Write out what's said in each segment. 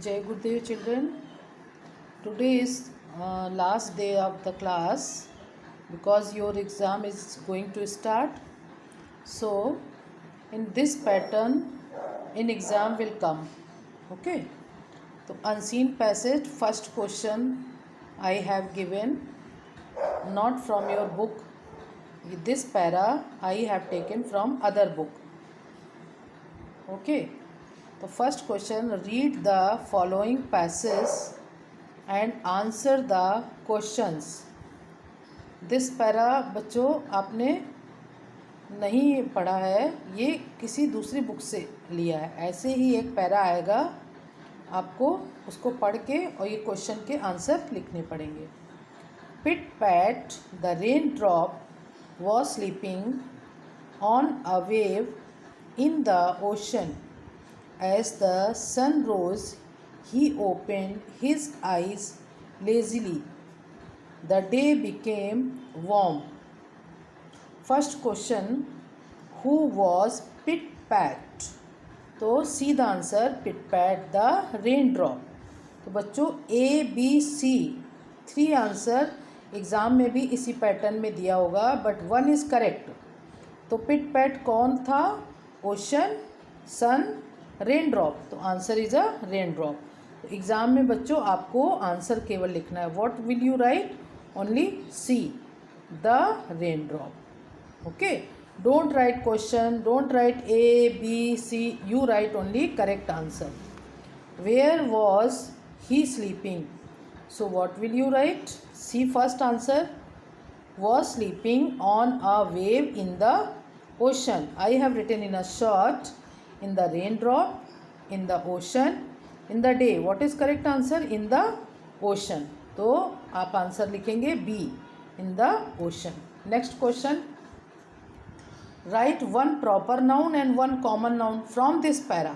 Jai Gurudev children. Today is last day of the class because your exam is going to start. So in this pattern in exam will come. Okay. So unseen passage first question I have given not from your book. This para I have taken from other book. Okay. The first question, read the following passages and answer the questions. This para बच्चों आपने नहीं पढ़ा है, ये किसी दूसरी book से लिया है। ऐसे ही एक पैरा आएगा, आपको उसको पढ़ के और ये क्वेश्चन के आंसर लिखने पड़ेंगे। Pit PAT the rain drop was sleeping on a wave in the ocean as the sun rose he opened his eyes lazily. The day became warm. First question, who was Pit Pat? तो see the answer, Pit PAT the rain drop. तो बच्चों ABC 3 answer exam में भी इसी pattern में दिया होगा, but 1 is correct. तो पिट पैट कौन था? Ocean, sun, raindrop. तो answer is a raindrop. तो एग्ज़ाम में बच्चों आपको आंसर केवल लिखना है। What will you write? Only see, the rain drop. Okay, don't write question, don't write ABC, you write only correct answer. Where was he sleeping? So what will you write? See first answer, was sleeping on a wave in the ocean. I have written in a short, in the raindrop, in the ocean, in the day. What is correct answer? In the ocean. तो आप answer लिखेंगे B, in the ocean. Next question, write one proper noun and one common noun from this para.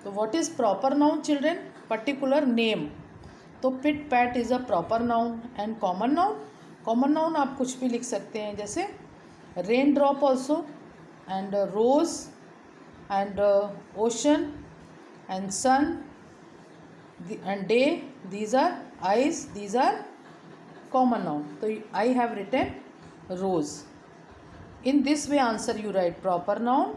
तो what is proper noun children? Particular name. तो Pit Pat is a proper noun and common noun. Common noun आप कुछ भी लिख सकते हैं, जैसे rain drop also, and rose, and ocean, and sun, and day, these are eyes, these are common noun. तो I have written rose. In this way answer you write proper noun,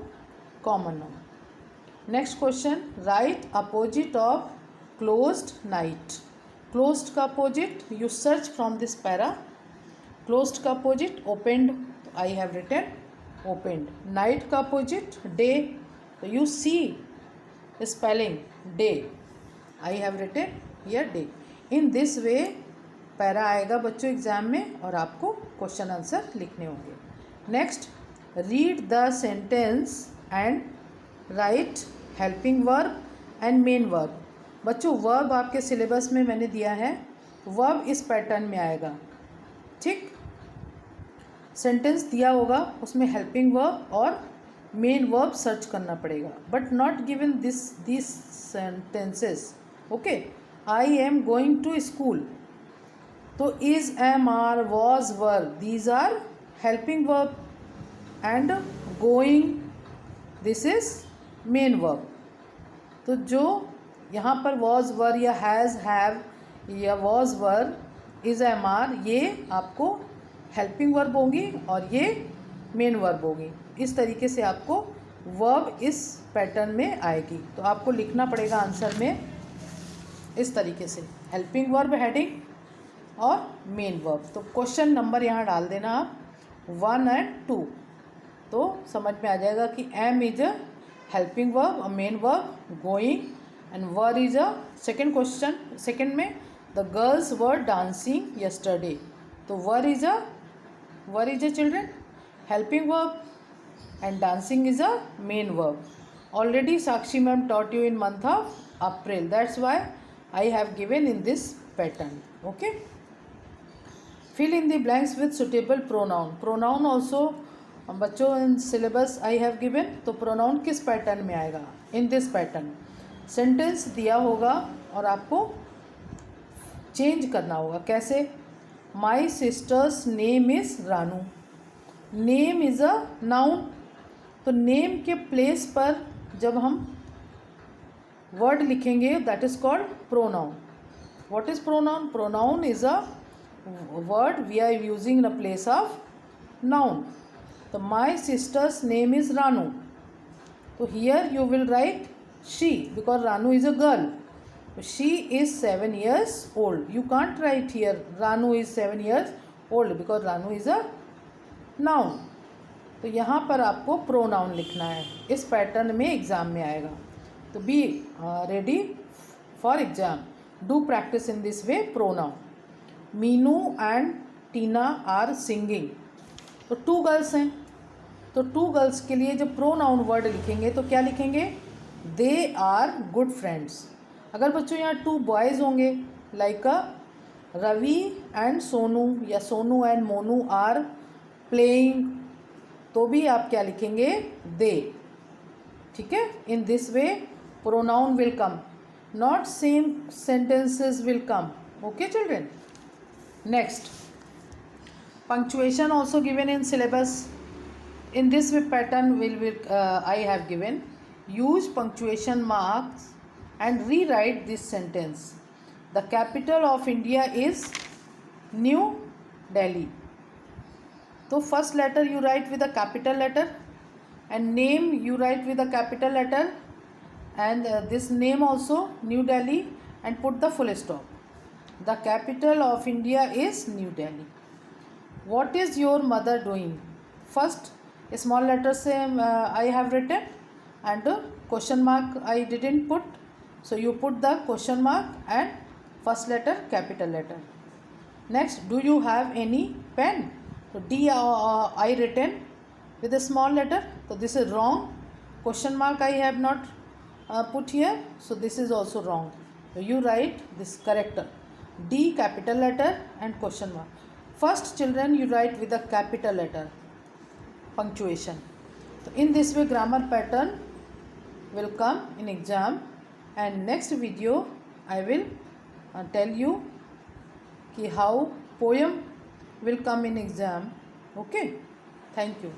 common noun. Next question, write opposite of closed night. Closed का opposite you search from this para. Closed का opposite opened, तो I have written opened. Night का opposite day, तो you see spelling day, I have written here day. In this way para आएगा बच्चों exam में और आपको क्वेश्चन आंसर लिखने होंगे। Next, read the sentence and right helping verb and main verb. बच्चों वर्ब आपके सिलेबस में मैंने दिया है, वर्ब इस पैटर्न में आएगा। ठीक, सेंटेंस दिया होगा, उसमें हेल्पिंग वर्ब और मेन वर्ब सर्च करना पड़ेगा, but not given this sentences. Okay, I am going to school, तो is, am, are, was, were, these are helping verb, and going, this is main verb. तो जो यहाँ पर was, were या has, have या was, were, is, am, are, ये आपको helping verb होंगी और ये मेन वर्ब होगी। इस तरीके से आपको वर्ब इस पैटर्न में आएगी। तो आपको लिखना पड़ेगा आंसर में इस तरीके से, हेल्पिंग वर्ब हेडिंग और मेन वर्ब। तो क्वेश्चन नंबर यहाँ डाल देना आप 1 and 2, तो समझ में आ जाएगा कि am is a helping verb, a main verb, going, and were is a second question. Second में the girls were dancing yesterday, तो were is a children helping verb and dancing is a main verb. Already Sakshi ma'am taught you in month of April, that's why I have given in this pattern. Okay, fill in the blanks with suitable pronoun. Pronoun also बच्चों in syllabus I have given. तो pronoun किस pattern में आएगा? In this pattern. Sentence दिया होगा और आपको change करना होगा। कैसे? My sister's name is Ranu, name is a noun, तो नेम के प्लेस पर जब हम वर्ड लिखेंगे that is called pronoun. What is pronoun? Pronoun is a word we are using in a place of noun. So my sister's name is Ranu. So here you will write she because Ranu is a girl. So she is 7 years old. You can't write here Ranu is 7 years old because Ranu is a noun. तो यहाँ पर आपको pronoun लिखना है. इस pattern में exam में आएगा. तो be ready for exam. Do practice in this way pronoun. Meenu and Tina are singing. तो 2 गर्ल्स हैं. तो 2 गर्ल्स के लिए जब प्रोनाउन वर्ड लिखेंगे तो क्या लिखेंगे? They are good friends. अगर बच्चों यहाँ 2 बॉयज़ होंगे लाइक रवि एंड सोनू या Sonu and Monu are playing, तो भी आप क्या लिखेंगे? दे. ठीक है. In this way pronoun will come, not same sentences will come. Okay children. Next, punctuation also given in syllabus. In this pattern I have given. Use punctuation marks and rewrite this sentence. The capital of India is New Delhi. So first letter you write with a capital letter and name you write with a capital letter, and this name also New Delhi, and put the full stop. The capital of India is New Delhi. What is your mother doing? First small letter से I have written and question mark I didn't put, so you put the question mark and first letter capital letter. Next, do you have any pen? So D I written with a small letter, so this is wrong. Question mark I have not put here, so this is also wrong. So you write this correct. D capital letter and question mark. First children you write with a capital letter. Punctuation. So in this way grammar pattern will come in exam, and next video I will tell you ki how poem will come in exam. Okay. Thank you.